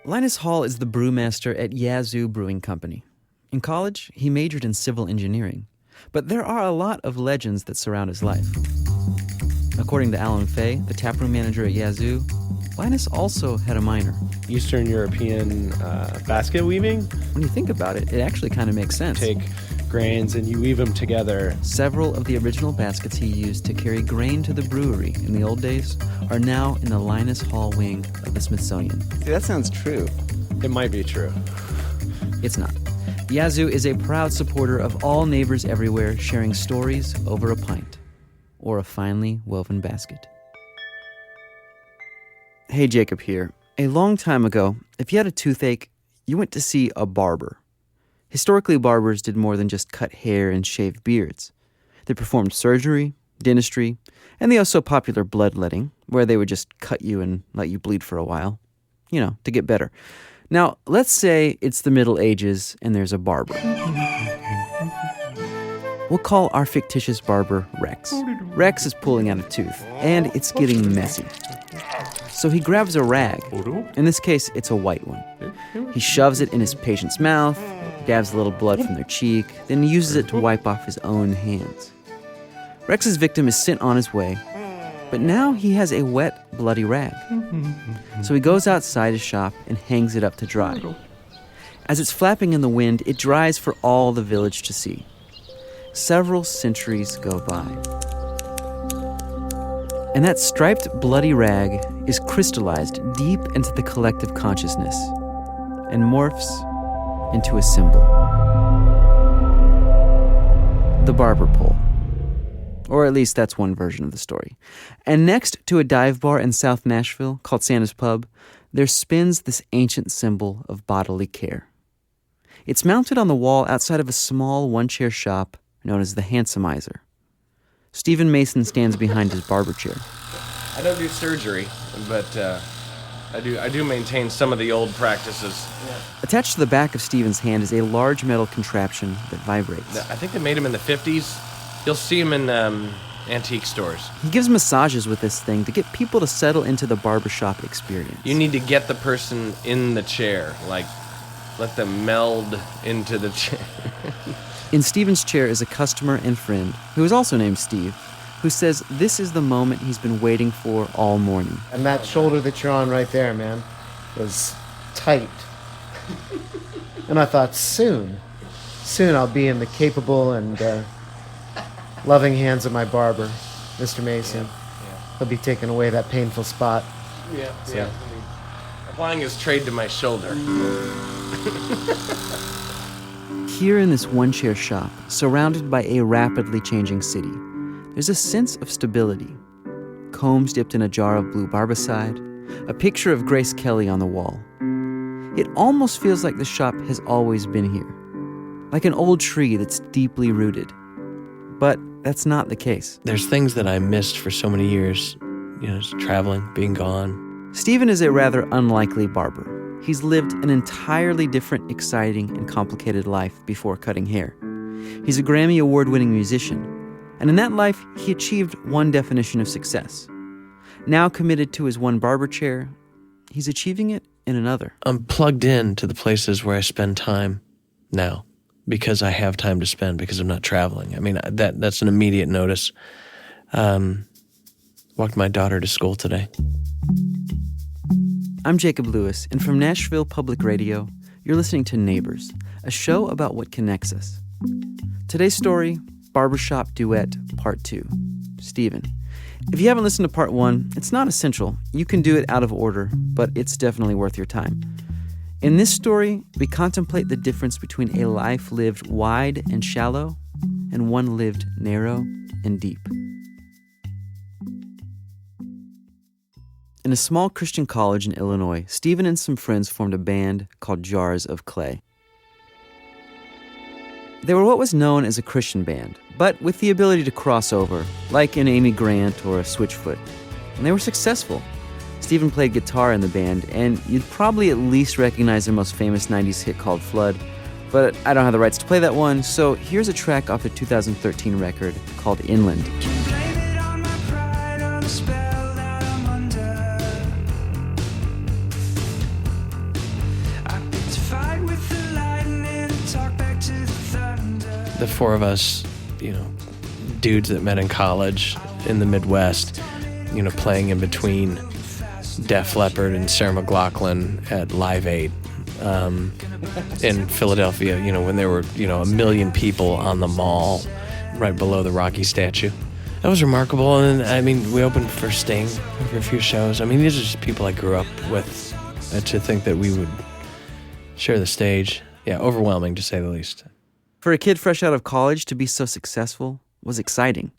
Linus Hall is the brewmaster at Yazoo Brewing Company. In college, he majored in civil engineering. But there are a lot of legends that surround his life. According to Alan Fay, the taproom manager at Yazoo, Linus also had a minor. Eastern European basket weaving? When you think about it, it actually kind of makes sense. Take grains and you weave them together. Several of the original baskets he used to carry grain to the brewery in the old days are now in the Linus Hall wing of the Smithsonian. See, that sounds true. It might be true. It's not. Yazoo is a proud supporter of all neighbors everywhere sharing stories over a pint or a finely woven basket. Hey, Jacob here. A long time ago, if you had a toothache, you went to see a barber. Historically, barbers did more than just cut hair and shave beards. They performed surgery, dentistry, and the also popular bloodletting, where they would just cut you and let you bleed for a while, to get better. Now, let's say it's the Middle Ages and there's a barber. We'll call our fictitious barber Rex. Rex is pulling out a tooth, and it's getting messy. So he grabs a rag. In this case, it's a white one. He shoves it in his patient's mouth, dabs a little blood from their cheek, then uses it to wipe off his own hands. Rex's victim is sent on his way, but now he has a wet, bloody rag. So he goes outside his shop and hangs it up to dry. As it's flapping in the wind, it dries for all the village to see. Several centuries go by. And that striped, bloody rag is crystallized deep into the collective consciousness and morphs into a symbol. The barber pole. Or at least that's one version of the story. And next to a dive bar in South Nashville called Santa's Pub, there spins this ancient symbol of bodily care. It's mounted on the wall outside of a small one-chair shop known as the Handsomizer. Stephen Mason stands behind his barber chair. I don't do surgery, but I do maintain some of the old practices. Yeah. Attached to the back of Stephen's hand is a large metal contraption that vibrates. I think they made them in the 50s. You'll see them in antique stores. He gives massages with this thing to get people to settle into the barbershop experience. You need to get the person in the chair, let them meld into the chair. In Stephen's chair is a customer and friend, who is also named Steve, who says this is the moment he's been waiting for all morning. And that shoulder that you're on right there, man, was tight. And I thought, soon I'll be in the capable and loving hands of my barber, Mr. Mason. Yeah. He'll be taking away that painful spot. Yeah. Applying his trade to my shoulder. Here in this one-chair shop, surrounded by a rapidly changing city, there's a sense of stability. Combs dipped in a jar of blue barbicide, a picture of Grace Kelly on the wall. It almost feels like the shop has always been here, like an old tree that's deeply rooted. But that's not the case. There's things that I missed for so many years, just traveling, being gone. Stephen is a rather unlikely barber. He's lived an entirely different, exciting, and complicated life before cutting hair. He's a Grammy award-winning musician, and in that life, he achieved one definition of success. Now committed to his one barber chair, he's achieving it in another. I'm plugged in to the places where I spend time now because I have time to spend because I'm not traveling. I mean, that's an immediate notice. Walked my daughter to school today. I'm Jacob Lewis, and from Nashville Public Radio, you're listening to Neighbors, a show about what connects us. Today's story, Barbershop Duet, Part 2, Stephen. If you haven't listened to Part 1, it's not essential. You can do it out of order, but it's definitely worth your time. In this story, we contemplate the difference between a life lived wide and shallow and one lived narrow and deep. In a small Christian college in Illinois, Stephen and some friends formed a band called Jars of Clay. They were what was known as a Christian band, but with the ability to cross over, like an Amy Grant or a Switchfoot. And they were successful. Stephen played guitar in the band, and you'd probably at least recognize their most famous 90s hit called Flood, but I don't have the rights to play that one, so here's a track off their 2013 record called Inland. the four of us, dudes that met in college in the Midwest, playing in between Def Leppard and Sarah McLachlan at Live 8 in Philadelphia, when there were, 1 million people on the mall right below the Rocky statue. That was remarkable. And we opened for Sting for a few shows. These are just people I grew up with. To think that we would share the stage, overwhelming to say the least. For a kid fresh out of college to be so successful was exciting.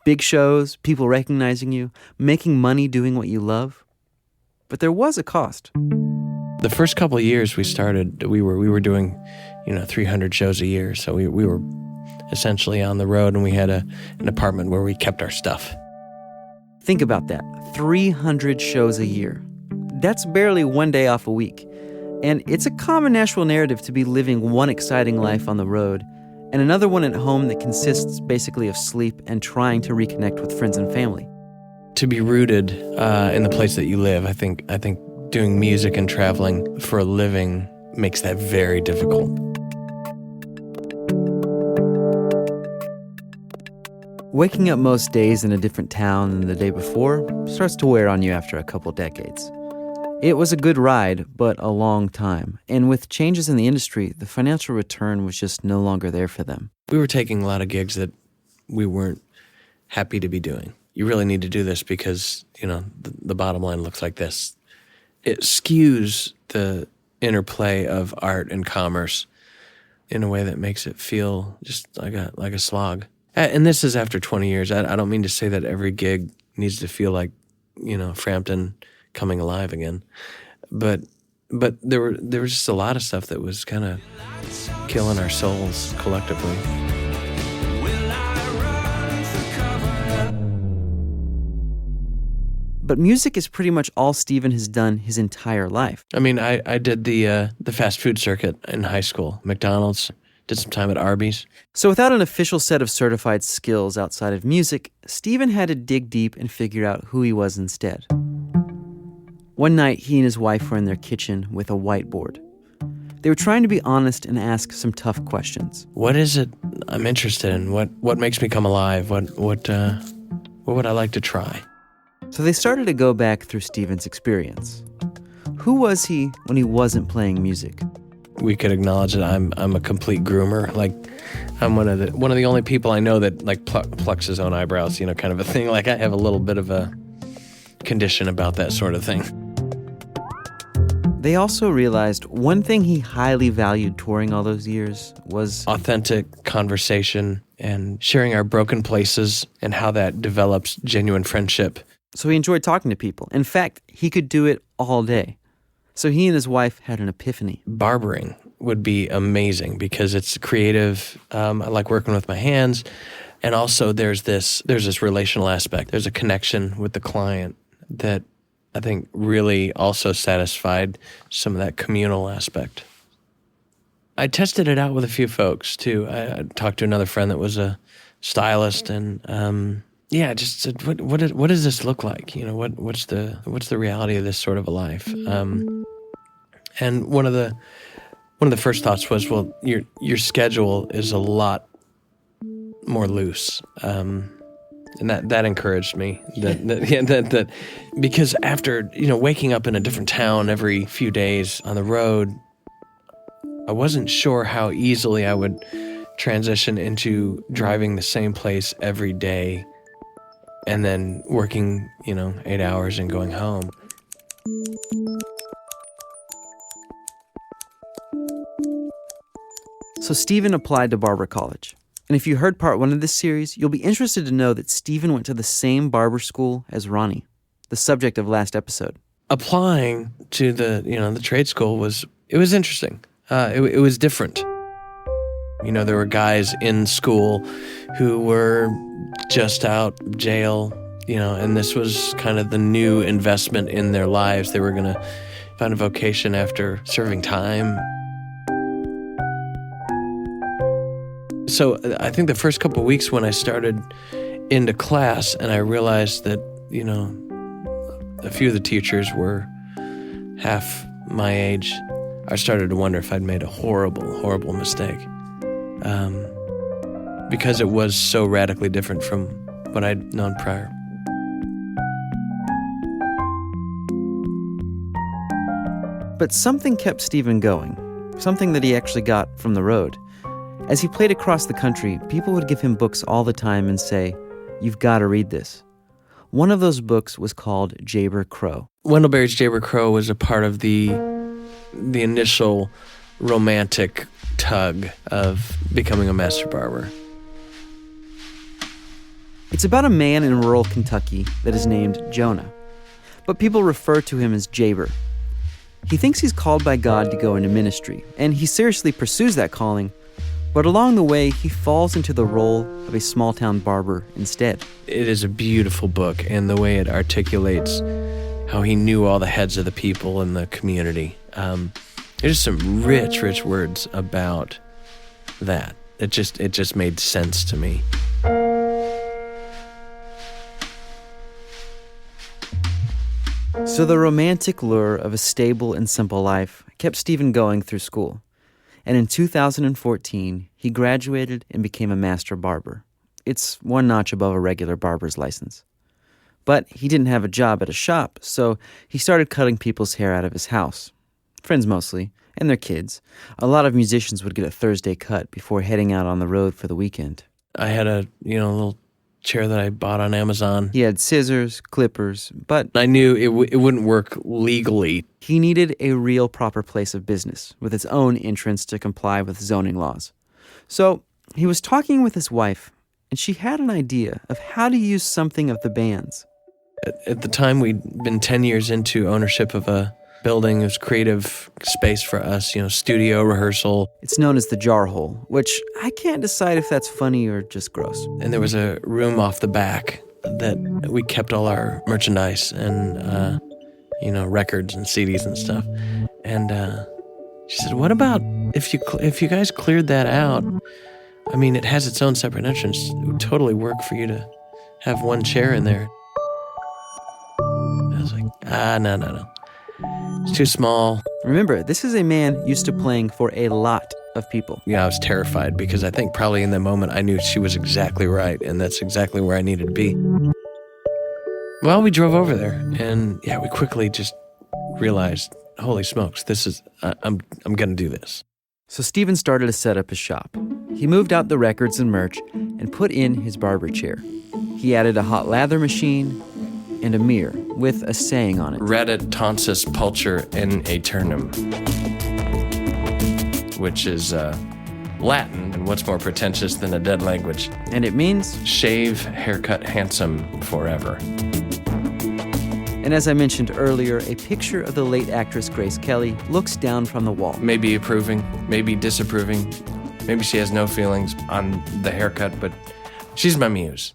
Big shows, people recognizing you, making money doing what you love. But there was a cost. The first couple of years we started, we were doing, 300 shows a year. So we were essentially on the road, and we had an apartment where we kept our stuff. Think about that, 300 shows a year. That's barely one day off a week. And it's a common national narrative to be living one exciting life on the road and another one at home that consists basically of sleep and trying to reconnect with friends and family. To be rooted in the place that you live, I think doing music and traveling for a living makes that very difficult. Waking up most days in a different town than the day before starts to wear on you after a couple decades. It was a good ride, but a long time. And with changes in the industry, the financial return was just no longer there for them. We were taking a lot of gigs that we weren't happy to be doing. You really need to do this because, the bottom line looks like this. It skews the interplay of art and commerce in a way that makes it feel just like a slog. And this is after 20 years. I don't mean to say that every gig needs to feel like, Frampton coming alive again, but there was just a lot of stuff that was kind of killing our souls collectively. But music is pretty much all Steven has done his entire life. I did the fast food circuit in high school, McDonald's, did some time at Arby's. So without an official set of certified skills outside of music, Steven had to dig deep and figure out who he was instead. One night, he and his wife were in their kitchen with a whiteboard. They were trying to be honest and ask some tough questions. What is it I'm interested in? What makes me come alive? What would I like to try? So they started to go back through Steven's experience. Who was he when he wasn't playing music? We could acknowledge that I'm a complete groomer. Like, I'm one of the only people I know that plucks his own eyebrows, kind of a thing. Like, I have a little bit of a condition about that sort of thing. They also realized one thing he highly valued touring all those years was authentic conversation and sharing our broken places and how that develops genuine friendship. So he enjoyed talking to people. In fact, he could do it all day. So he and his wife had an epiphany. Barbering would be amazing because it's creative. I like working with my hands. And also there's this relational aspect. There's a connection with the client that I think really also satisfied some of that communal aspect. I tested it out with a few folks too. I talked to another friend that was a stylist, and just said, what does this look like? What's the reality of this sort of a life? And one of the first thoughts was, well, your schedule is a lot more loose. And that encouraged me. That because after waking up in a different town every few days on the road, I wasn't sure how easily I would transition into driving the same place every day, and then working 8 hours and going home. So Steven applied to barber college. And if you heard part 1 of this series, you'll be interested to know that Steven went to the same barber school as Ronnie, the subject of last episode. Applying to the trade school was interesting. It was different. There were guys in school who were just out of jail, and this was kind of the new investment in their lives. They were going to find a vocation after serving time. So I think the first couple of weeks when I started into class and I realized that, a few of the teachers were half my age, I started to wonder if I'd made a horrible, horrible mistake. because it was so radically different from what I'd known prior. But something kept Stephen going, something that he actually got from the road. As he played across the country, people would give him books all the time and say, "You've got to read this." One of those books was called Jayber Crow. Wendell Berry's Jayber Crow was a part of the initial romantic tug of becoming a master barber. It's about a man in rural Kentucky that is named Jonah, but people refer to him as Jayber. He thinks he's called by God to go into ministry, and he seriously pursues that calling, but along the way, he falls into the role of a small-town barber instead. It is a beautiful book, and the way it articulates how he knew all the heads of the people in the community. There's some rich words about that. It just made sense to me. So the romantic lure of a stable and simple life kept Stephen going through school. And in 2014, he graduated and became a master barber. It's one notch above a regular barber's license. But he didn't have a job at a shop, so he started cutting people's hair out of his house. Friends mostly, and their kids. A lot of musicians would get a Thursday cut before heading out on the road for the weekend. I had a little chair that I bought on Amazon. He had scissors, clippers, but I knew it wouldn't work legally. he needed a real proper place of business with its own entrance to comply with zoning laws. So he was talking with his wife, and she had an idea of how to use something of the band's. At the time, we'd been 10 years into ownership of a building. It was creative space for us, studio, rehearsal. It's known as the jar hole, which I can't decide if that's funny or just gross. And there was a room off the back that we kept all our merchandise and, records and CDs and stuff. And she said, "What about if you guys cleared that out? I mean, it has its own separate entrance. It would totally work for you to have one chair in there." I was like, no. It's too small. Remember, this is a man used to playing for a lot of people. Yeah, I was terrified because I think probably in that moment I knew she was exactly right, and that's exactly where I needed to be. Well, we drove over there, and we quickly just realized, holy smokes, I'm gonna do this. So Stephen started to set up his shop. He moved out the records and merch and put in his barber chair. He added a hot lather machine and a mirror with a saying on it. Reddit tonsus pulcher in aeternum, which is Latin, and what's more pretentious than a dead language? And it means? Shave, haircut, handsome forever. And as I mentioned earlier, a picture of the late actress Grace Kelly looks down from the wall. Maybe approving, maybe disapproving. Maybe she has no feelings on the haircut, but she's my muse.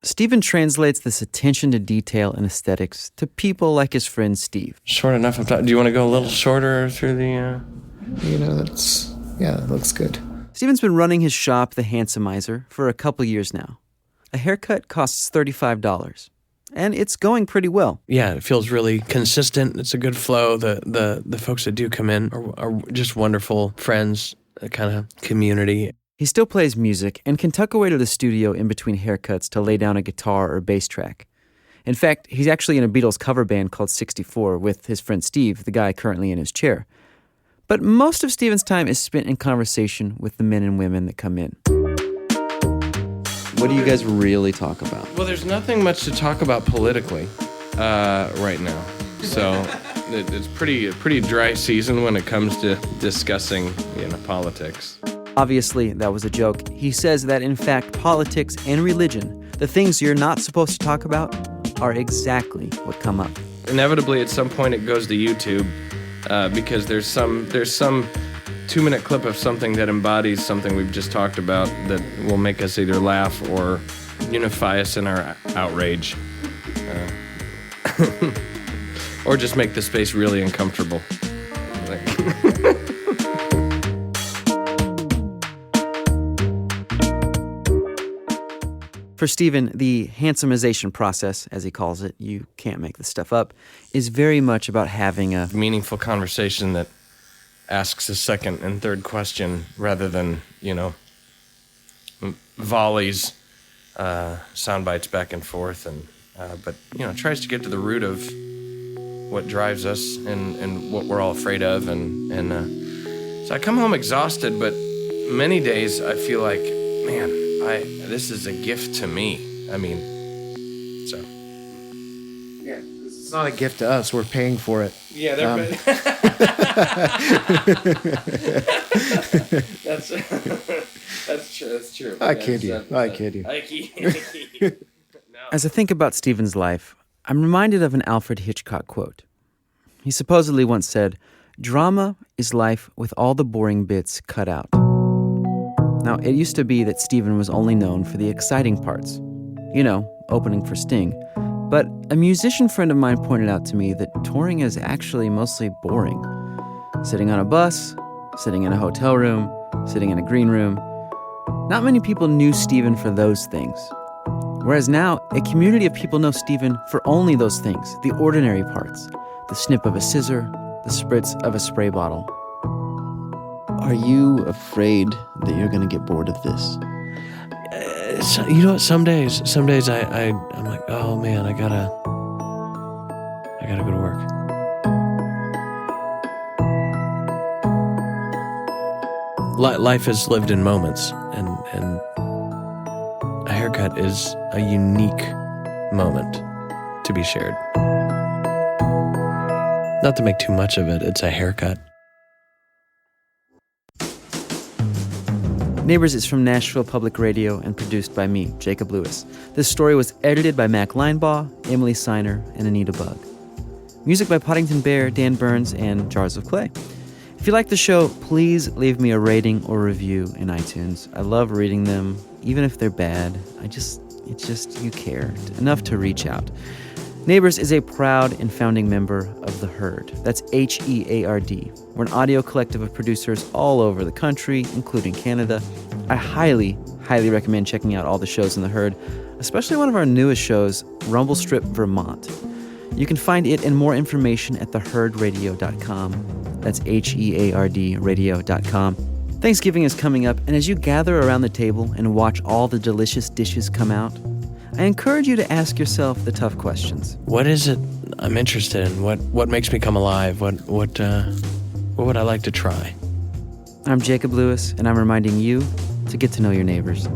Stephen translates this attention to detail and aesthetics to people like his friend Steve. Short enough of time. Do you want to go a little shorter through the... That looks good. Stephen's been running his shop, the Handsomizer, for a couple years now. A haircut costs $35, and it's going pretty well. Yeah, it feels really consistent. It's a good flow. The folks that do come in are just wonderful friends, a kind of community. He still plays music and can tuck away to the studio in between haircuts to lay down a guitar or bass track. In fact, he's actually in a Beatles cover band called 64 with his friend Steve, the guy currently in his chair. But most of Stephen's time is spent in conversation with the men and women that come in. What do you guys really talk about? Well, there's nothing much to talk about politically right now. So it's a pretty dry season when it comes to discussing, politics. Obviously, that was a joke. He says that, in fact, politics and religion, the things you're not supposed to talk about, are exactly what come up. Inevitably, at some point, it goes to YouTube because there's some 2-minute clip of something that embodies something we've just talked about that will make us either laugh or unify us in our outrage, or just make the space really uncomfortable. For Stephen, the handsomization process, as he calls it, you can't make this stuff up, is very much about having a meaningful conversation that asks a second and third question rather than, volleys, sound bites back and forth, and but tries to get to the root of what drives us and what we're all afraid of, and so I come home exhausted, but many days I feel like, man, this is a gift to me. I mean, so. Yeah, it's not a gift to us. We're paying for it. Yeah, they're that's true. That's true. I kid you. I kid you. As I think about Stephen's life, I'm reminded of an Alfred Hitchcock quote. He supposedly once said, "Drama is life with all the boring bits cut out." Now, it used to be that Stephen was only known for the exciting parts. Opening for Sting. But a musician friend of mine pointed out to me that touring is actually mostly boring. Sitting on a bus, sitting in a hotel room, sitting in a green room. Not many people knew Stephen for those things. Whereas now, a community of people know Stephen for only those things, the ordinary parts. The snip of a scissor, the spritz of a spray bottle. Are you afraid that you're going to get bored of this? Some days I'm like, oh man, I gotta go to work. Life is lived in moments, and a haircut is a unique moment to be shared. Not to make too much of it, it's a haircut. Neighbors is from Nashville Public Radio and produced by me, Jacob Lewis. This story was edited by Mack Linebaugh, Emily Siner, and Anita Bugg. Music by Poddington Bear, Dan Burns, and Jars of Clay. If you like the show, please leave me a rating or review in iTunes. I love reading them, even if they're bad. It's just you cared enough to reach out. Neighbors is a proud and founding member of The Herd. That's HEARD. We're an audio collective of producers all over the country, including Canada. I highly, highly recommend checking out all the shows in The Herd, especially one of our newest shows, Rumble Strip, Vermont. You can find it and more information at theherdradio.com. That's HEARD radio.com. Thanksgiving is coming up, and as you gather around the table and watch all the delicious dishes come out, I encourage you to ask yourself the tough questions. What is it I'm interested in? What makes me come alive? What would I like to try? I'm Jacob Lewis, and I'm reminding you to get to know your neighbors.